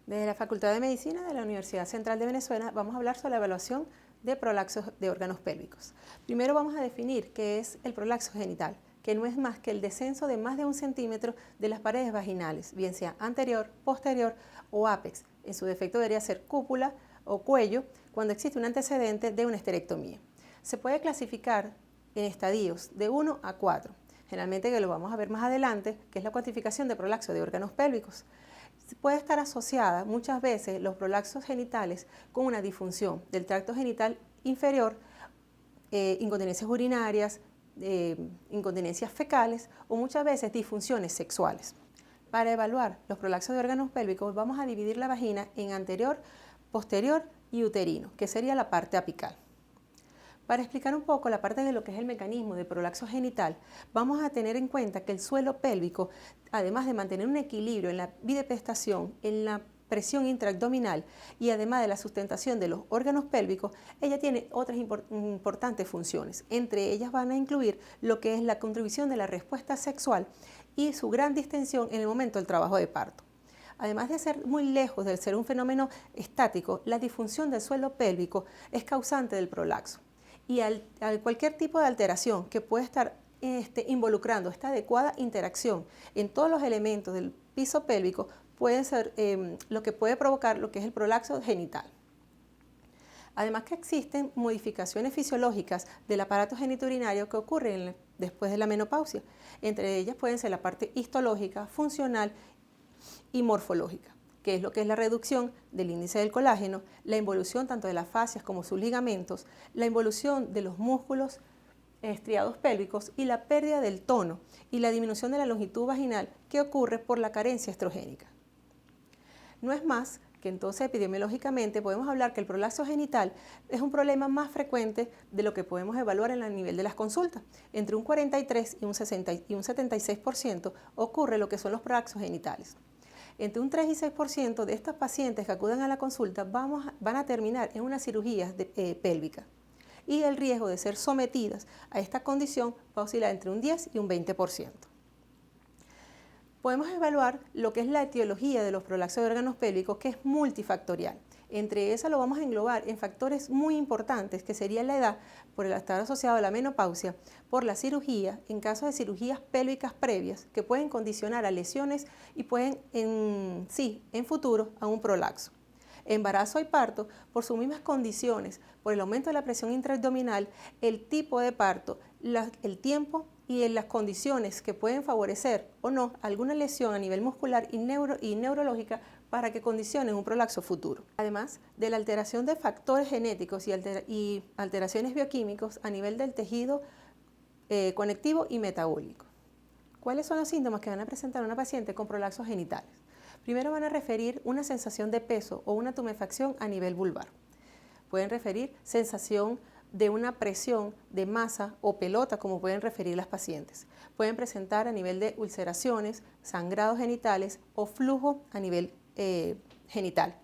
Desde la Facultad de Medicina de la Universidad Central de Venezuela vamos a hablar sobre la evaluación de prolapsos de órganos pélvicos. Primero vamos a definir qué es el prolapso genital, que no es más que el descenso de más de 1 centímetro de las paredes vaginales, bien sea anterior, posterior o ápex. En su defecto debería ser cúpula o cuello cuando existe un antecedente de una esterectomía. Se puede clasificar en estadios de 1 a 4, generalmente que lo vamos a ver más adelante, que es la cuantificación de prolapso de órganos pélvicos. Puede estar asociada muchas veces los prolapsos genitales con una disfunción del tracto genital inferior, incontinencias urinarias, incontinencias fecales o muchas veces disfunciones sexuales. Para evaluar los prolapsos de órganos pélvicos vamos a dividir la vagina en anterior, posterior y uterino, que sería la parte apical. Para explicar un poco la parte de lo que es el mecanismo de prolapso genital, vamos a tener en cuenta que el suelo pélvico, además de mantener un equilibrio en la bidepestación, en la presión intraabdominal y además de la sustentación de los órganos pélvicos, ella tiene otras importantes funciones. Entre ellas van a incluir lo que es la contribución de la respuesta sexual y su gran distensión en el momento del trabajo de parto. Además de ser muy lejos de ser un fenómeno estático, la disfunción del suelo pélvico es causante del prolapso. Y cualquier tipo de alteración que pueda estar involucrando esta adecuada interacción en todos los elementos del piso pélvico puede ser lo que puede provocar lo que es el prolapso genital. Además que existen modificaciones fisiológicas del aparato genitourinario que ocurren después de la menopausia. Entre ellas pueden ser la parte histológica, funcional y morfológica, que es lo que es la reducción del índice del colágeno, la involución tanto de las fascias como sus ligamentos, la involución de los músculos estriados pélvicos y la pérdida del tono y la disminución de la longitud vaginal que ocurre por la carencia estrogénica. No es más que entonces epidemiológicamente podemos hablar que el prolapso genital es un problema más frecuente de lo que podemos evaluar en el nivel de las consultas. Entre un 43 y un 76% ocurre lo que son los prolapsos genitales. Entre un 3 y 6% de estos pacientes que acudan a la consulta van a terminar en una cirugía pélvica. Y el riesgo de ser sometidas a esta condición va a oscilar entre un 10 y un 20%. Podemos evaluar lo que es la etiología de los prolapsos de órganos pélvicos, que es multifactorial. Entre esas lo vamos a englobar en factores muy importantes, que sería la edad, por el estar asociado a la menopausia, por la cirugía, en caso de cirugías pélvicas previas, que pueden condicionar a lesiones y pueden, en futuro, a un prolapso. Embarazo y parto, por sus mismas condiciones, por el aumento de la presión intraabdominal, el tipo de parto, el tiempo y en las condiciones que pueden favorecer o no alguna lesión a nivel muscular y neurológica para que condicionen un prolapso futuro. Además de la alteración de factores genéticos y alteraciones bioquímicos a nivel del tejido conectivo y metabólico. ¿Cuáles son los síntomas que van a presentar una paciente con prolapsos genitales? Primero van a referir una sensación de peso o una tumefacción a nivel vulvar. Pueden referir sensación de una presión de masa o pelota, como pueden referir las pacientes. Pueden presentar a nivel de ulceraciones, sangrados genitales o flujo a nivel genital.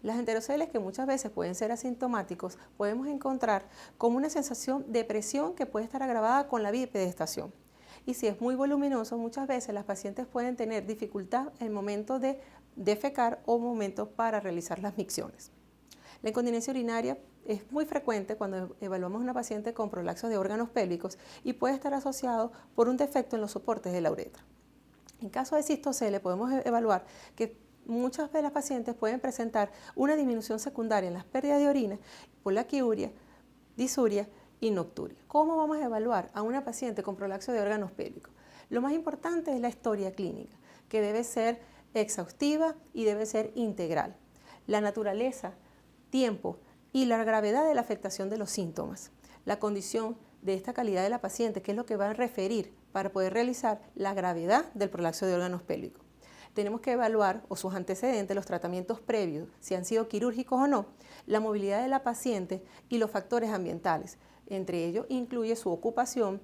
Las enteroceles, que muchas veces pueden ser asintomáticos, podemos encontrar como una sensación de presión que puede estar agravada con la bipedestación. Y si es muy voluminoso, muchas veces las pacientes pueden tener dificultad en el momento de defecar o momentos para realizar las micciones. La incontinencia urinaria es muy frecuente cuando evaluamos a una paciente con prolapsos de órganos pélvicos y puede estar asociado por un defecto en los soportes de la uretra. En caso de cistocele podemos evaluar que muchas de las pacientes pueden presentar una disminución secundaria en las pérdidas de orina, polaquiuria, disuria y nocturia. ¿Cómo vamos a evaluar a una paciente con prolapso de órganos pélvicos? Lo más importante es la historia clínica, que debe ser exhaustiva y debe ser integral. La naturaleza, tiempo y la gravedad de la afectación de los síntomas. La condición de esta calidad de la paciente, que es lo que va a referir para poder realizar la gravedad del prolapso de órganos pélvicos. Tenemos que evaluar, o sus antecedentes, los tratamientos previos, si han sido quirúrgicos o no, la movilidad de la paciente y los factores ambientales. Entre ellos incluye su ocupación,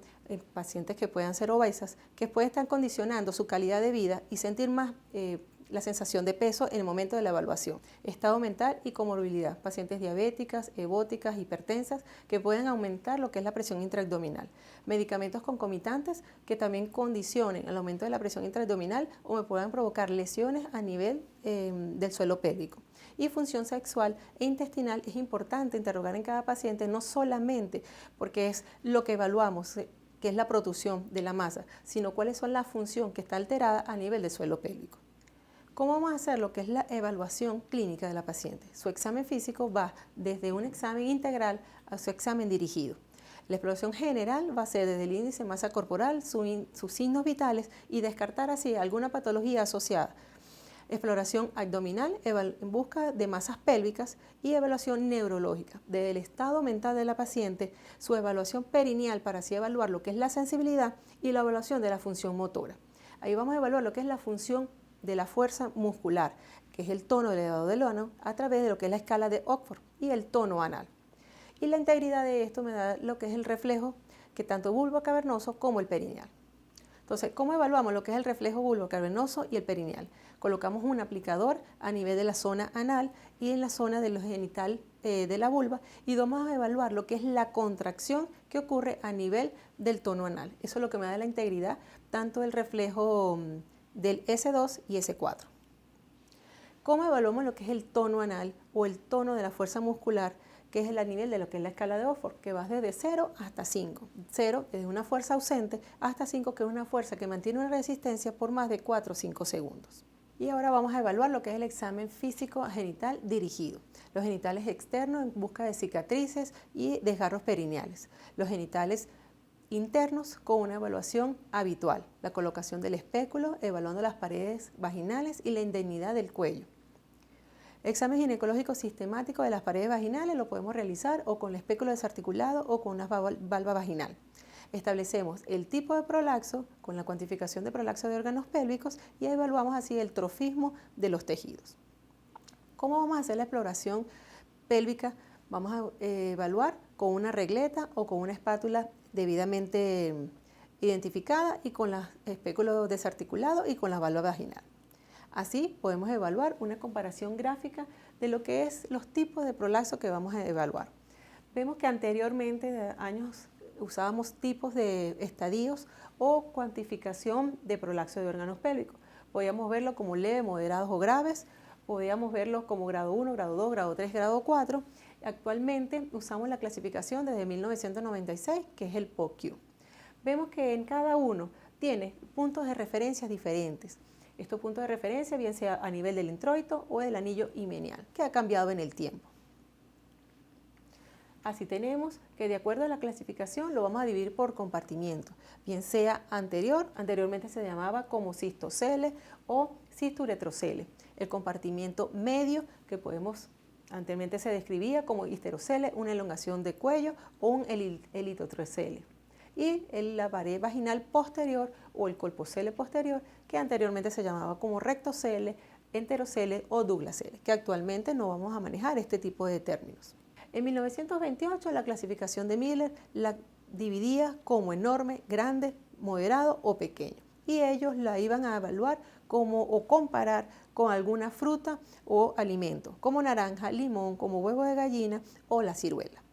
pacientes que puedan ser obesas, que pueden estar condicionando su calidad de vida y sentir más la sensación de peso en el momento de la evaluación. Estado mental y comorbilidad, pacientes diabéticas, ebóticas, hipertensas, que pueden aumentar lo que es la presión intraabdominal. Medicamentos concomitantes que también condicionen el aumento de la presión intraabdominal o me puedan provocar lesiones a nivel del suelo pélvico. Y función sexual e intestinal es importante interrogar en cada paciente, no solamente porque es lo que evaluamos, que es la protusión de la masa, sino cuáles son la función que está alterada a nivel del suelo pélvico. ¿Cómo vamos a hacer lo que es la evaluación clínica de la paciente? Su examen físico va desde un examen integral a su examen dirigido. La exploración general va a ser desde el índice de masa corporal, sus signos vitales y descartar así alguna patología asociada. Exploración abdominal en busca de masas pélvicas y evaluación neurológica, desde el estado mental de la paciente, su evaluación perineal para así evaluar lo que es la sensibilidad y la evaluación de la función motora. Ahí vamos a evaluar lo que es la función de la fuerza muscular, que es el tono elevado del ano, a través de lo que es la escala de Oxford y el tono anal. Y la integridad de esto me da lo que es el reflejo, que tanto bulbo cavernoso como el perineal. Entonces, ¿cómo evaluamos lo que es el reflejo bulbo cavernoso y el perineal? Colocamos un aplicador a nivel de la zona anal y en la zona de los genital de la vulva y vamos a evaluar lo que es la contracción que ocurre a nivel del tono anal. Eso es lo que me da la integridad, tanto el reflejo del S2 y S4. ¿Cómo evaluamos lo que es el tono anal o el tono de la fuerza muscular, que es el nivel de lo que es la escala de Oxford, que va desde 0 hasta 5. 0 es una fuerza ausente, hasta 5 que es una fuerza que mantiene una resistencia por más de 4 o 5 segundos. Y ahora vamos a evaluar lo que es el examen físico genital dirigido. Los genitales externos en busca de cicatrices y desgarros perineales. Los genitales internos con una evaluación habitual, la colocación del espéculo, evaluando las paredes vaginales y la indemnidad del cuello. Examen ginecológico sistemático de las paredes vaginales lo podemos realizar o con el espéculo desarticulado o con una valva vaginal. Establecemos el tipo de prolaxo con la cuantificación de prolaxo de órganos pélvicos y evaluamos así el trofismo de los tejidos. ¿Cómo vamos a hacer la exploración pélvica? Vamos a evaluar con una regleta o con una espátula debidamente identificada y con el espéculo desarticulado y con la valva vaginal. Así podemos evaluar una comparación gráfica de lo que es los tipos de prolaxo que vamos a evaluar. Vemos que anteriormente, de años, usábamos tipos de estadios o cuantificación de prolaxo de órganos pélvicos. Podíamos verlo como leve, moderados o graves, podíamos verlo como grado 1, grado 2, grado 3, grado 4. Actualmente usamos la clasificación desde 1996, que es el POCQ. Vemos que en cada uno tiene puntos de referencia diferentes. Estos puntos de referencia bien sea a nivel del introito o del anillo himenial, que ha cambiado en el tiempo. Así tenemos que de acuerdo a la clasificación lo vamos a dividir por compartimiento, bien sea anteriormente se llamaba como cistocele o cisturetrocele. El compartimiento medio que anteriormente se describía como histerocele, una elongación de cuello o un elitotrocele. Y la pared vaginal posterior o el colpocele posterior, que anteriormente se llamaba como rectocele, enterocele o douglasele, que actualmente no vamos a manejar este tipo de términos. En 1928 la clasificación de Miller la dividía como enorme, grande, moderado o pequeño. Y ellos la iban a evaluar o comparar con alguna fruta o alimento, como naranja, limón, como huevo de gallina o la ciruela.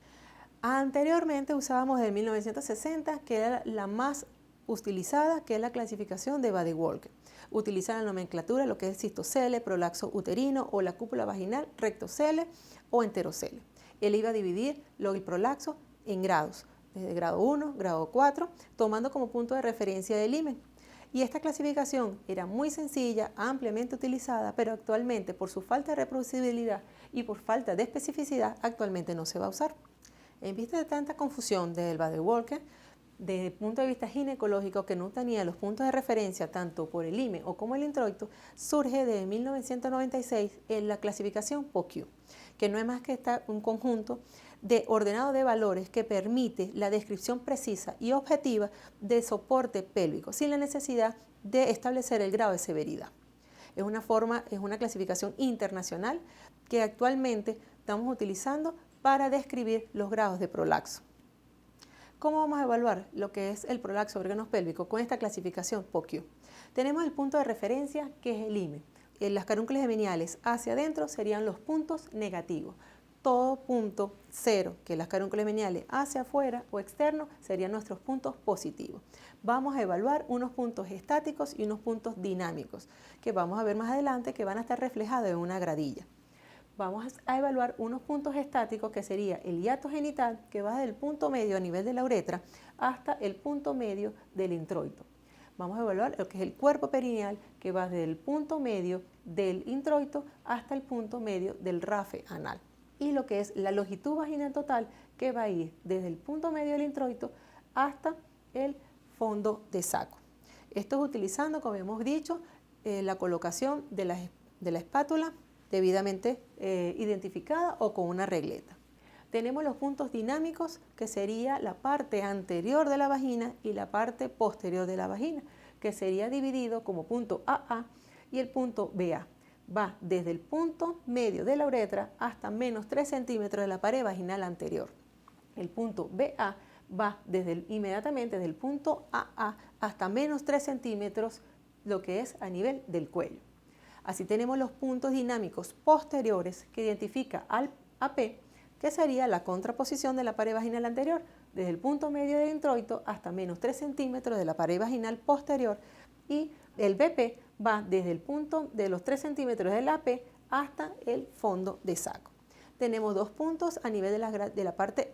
Anteriormente usábamos desde 1960, que era la más utilizada, que es la clasificación de Bade-Walker. Utiliza la nomenclatura, lo que es cistocele, prolaxo uterino o la cúpula vaginal, rectocele o enterocele. Él iba a dividir el prolaxo en grados, desde grado 1, grado 4, tomando como punto de referencia el himen. Y esta clasificación era muy sencilla, ampliamente utilizada, pero actualmente por su falta de reproducibilidad y por falta de especificidad, actualmente no se va a usar. En vista de tanta confusión del Bade-Walker, desde el punto de vista ginecológico, que no tenía los puntos de referencia tanto por el himen o como el introito, surge de 1996 en la clasificación POCQ, que no es más que un conjunto de ordenado de valores que permite la descripción precisa y objetiva de soporte pélvico, sin la necesidad de establecer el grado de severidad. Es una clasificación internacional que actualmente estamos utilizando para describir los grados de prolaxo. ¿Cómo vamos a evaluar lo que es el prolaxo de órganos pélvicos con esta clasificación POCQ? Tenemos el punto de referencia que es el himen. las carúnculas geminiales hacia adentro serían los puntos negativos. Todo punto cero, que las carúnculas geminiales hacia afuera o externo, serían nuestros puntos positivos. Vamos a evaluar unos puntos estáticos y unos puntos dinámicos, que vamos a ver más adelante que van a estar reflejados en una gradilla. Vamos a evaluar unos puntos estáticos que sería el hiato genital, que va desde el punto medio a nivel de la uretra hasta el punto medio del introito. Vamos a evaluar lo que es el cuerpo perineal, que va desde el punto medio del introito hasta el punto medio del rafe anal. Y lo que es la longitud vaginal total, que va a ir desde el punto medio del introito hasta el fondo de saco. Esto es utilizando, como hemos dicho, la colocación de la espátula debidamente identificada o con una regleta. Tenemos los puntos dinámicos, que sería la parte anterior de la vagina y la parte posterior de la vagina, que sería dividido como punto AA y el punto BA. Va desde el punto medio de la uretra hasta menos 3 centímetros de la pared vaginal anterior. El punto BA va inmediatamente desde el punto AA hasta menos 3 centímetros, lo que es a nivel del cuello. Así tenemos los puntos dinámicos posteriores, que identifica al AP, que sería la contraposición de la pared vaginal anterior, desde el punto medio del introito hasta menos 3 centímetros de la pared vaginal posterior, y el BP va desde el punto de los 3 centímetros del AP hasta el fondo de saco. Tenemos dos puntos a nivel de la parte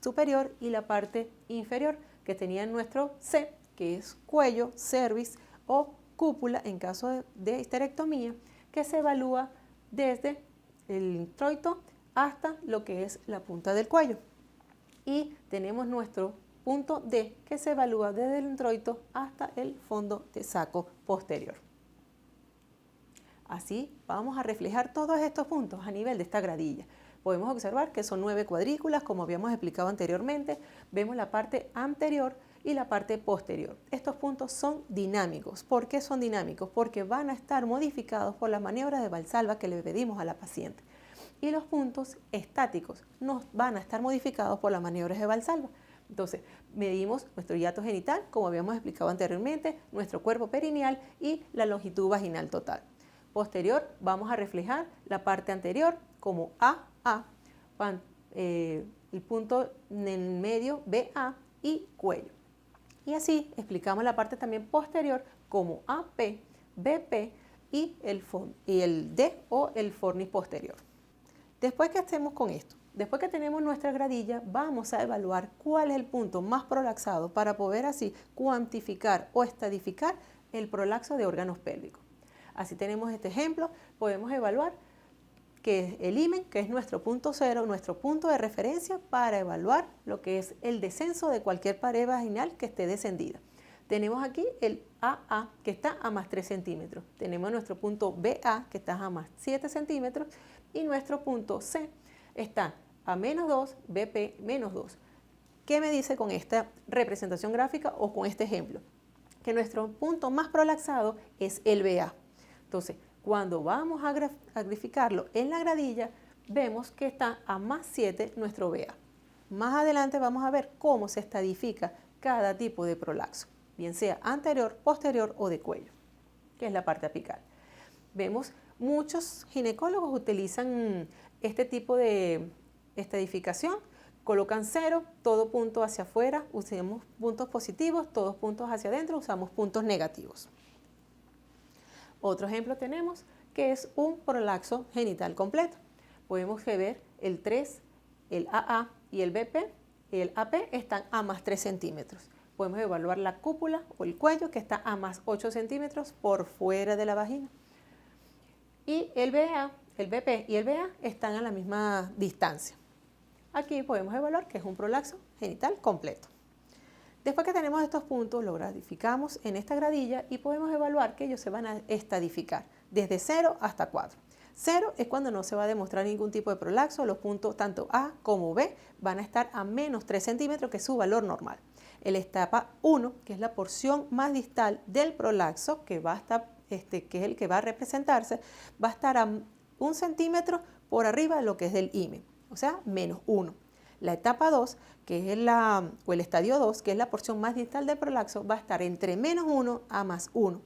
superior y la parte inferior, que tenían nuestro C, que es cuello, cervix o cúpula en caso de histerectomía, que se evalúa desde el introito hasta lo que es la punta del cuello. Y tenemos nuestro punto D, que se evalúa desde el introito hasta el fondo de saco posterior. Así vamos a reflejar todos estos puntos a nivel de esta gradilla. Podemos observar que son 9 cuadrículas, como habíamos explicado anteriormente. Vemos la parte anterior y la parte posterior. Estos puntos son dinámicos. ¿Por qué son dinámicos? Porque van a estar modificados por las maniobras de Valsalva que le pedimos a la paciente. Y los puntos estáticos nos van a estar modificados por las maniobras de Valsalva. Entonces, medimos nuestro hiato genital, como habíamos explicado anteriormente, nuestro cuerpo perineal y la longitud vaginal total. Posterior, vamos a reflejar la parte anterior como AA, el punto en el medio BA y cuello. Y así explicamos la parte también posterior como AP, BP y el D o el fornis posterior. Después que estemos con esto, después que tenemos nuestra gradilla, vamos a evaluar cuál es el punto más prolaxado para poder así cuantificar o estadificar el prolaxo de órganos pélvicos. Así tenemos este ejemplo, podemos evaluar que es el imen, que es nuestro punto cero, nuestro punto de referencia para evaluar lo que es el descenso de cualquier pared vaginal que esté descendida. Tenemos aquí el AA, que está a más 3 centímetros. Tenemos nuestro punto BA, que está a más 7 centímetros. Y nuestro punto C está a menos 2, BP menos 2. ¿Qué me dice con esta representación gráfica o con este ejemplo? Que nuestro punto más prolaxado es el BA. Entonces, cuando vamos a graficarlo en la gradilla, vemos que está a más 7 nuestro BA. Más adelante vamos a ver cómo se estadifica cada tipo de prolaxo, bien sea anterior, posterior o de cuello, que es la parte apical. Vemos muchos ginecólogos utilizan este tipo de estadificación, colocan 0, todo punto hacia afuera, usamos puntos positivos, todos puntos hacia adentro, usamos puntos negativos. Otro ejemplo tenemos que es un prolaxo genital completo. Podemos ver el 3, el AA y el BP, el AP están a más 3 centímetros. Podemos evaluar la cúpula o el cuello, que está a más 8 centímetros por fuera de la vagina. Y el BA, el BP y el BA están a la misma distancia. Aquí podemos evaluar que es un prolaxo genital completo. Después que tenemos estos puntos, lo gradificamos en esta gradilla y podemos evaluar que ellos se van a estadificar desde 0 hasta 4. 0 es cuando no se va a demostrar ningún tipo de prolaxo, los puntos tanto A como B van a estar a menos 3 centímetros, que es su valor normal. El etapa 1, que es la porción más distal del prolaxo, que va a estar, que es el que va a representarse, va a estar a 1 centímetro por arriba de lo que es del imen, o sea, menos 1. La etapa 2, que es el estadio 2, que es la porción más distal del prolaxo, va a estar entre menos 1 a más 1.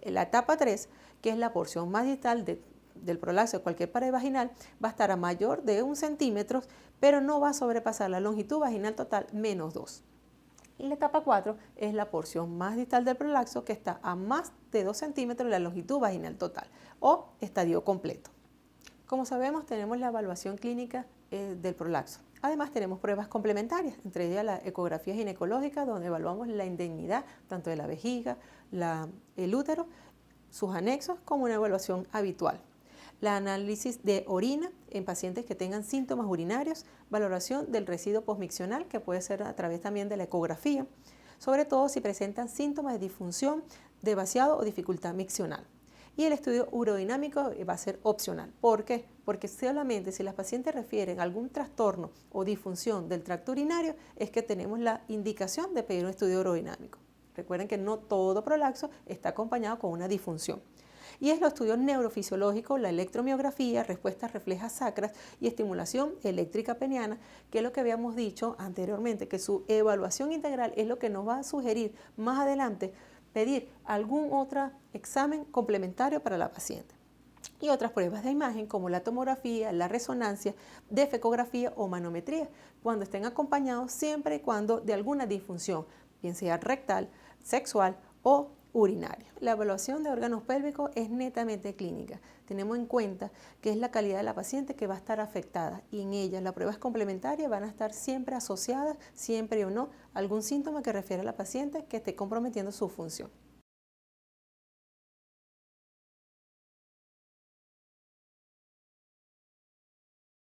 La etapa 3, que es la porción más distal del prolapso de cualquier pared vaginal, va a estar a mayor de 1 centímetro, pero no va a sobrepasar la longitud vaginal total menos 2. Y la etapa 4 es la porción más distal del prolapso, que está a más de 2 centímetros de la longitud vaginal total, o estadio completo. Como sabemos, tenemos la evaluación clínica del prolapso. Además, tenemos pruebas complementarias, entre ellas la ecografía ginecológica, donde evaluamos la indignidad tanto de la vejiga, el útero, sus anexos, como una evaluación habitual. La análisis de orina en pacientes que tengan síntomas urinarios, valoración del residuo posmiccional, que puede ser a través también de la ecografía, sobre todo si presentan síntomas de disfunción, de vaciado o dificultad miccional. Y el estudio urodinámico va a ser opcional. ¿Por qué? Porque solamente si las pacientes refieren a algún trastorno o disfunción del tracto urinario es que tenemos la indicación de pedir un estudio urodinámico. Recuerden que no todo prolapso está acompañado con una disfunción. Y es los estudios neurofisiológicos, la electromiografía, respuestas reflejas sacras y estimulación eléctrica peniana, que es lo que habíamos dicho anteriormente, que su evaluación integral es lo que nos va a sugerir más adelante pedir algún otro examen complementario para la paciente. Y otras pruebas de imagen como la tomografía, la resonancia, defecografía o manometría, cuando estén acompañados siempre y cuando de alguna disfunción, bien sea rectal, sexual o urinaria. La evaluación de órganos pélvicos es netamente clínica. Tenemos en cuenta que es la calidad de la paciente que va a estar afectada y en ella las pruebas complementarias van a estar siempre asociadas, siempre o no, a algún síntoma que refiere a la paciente que esté comprometiendo su función.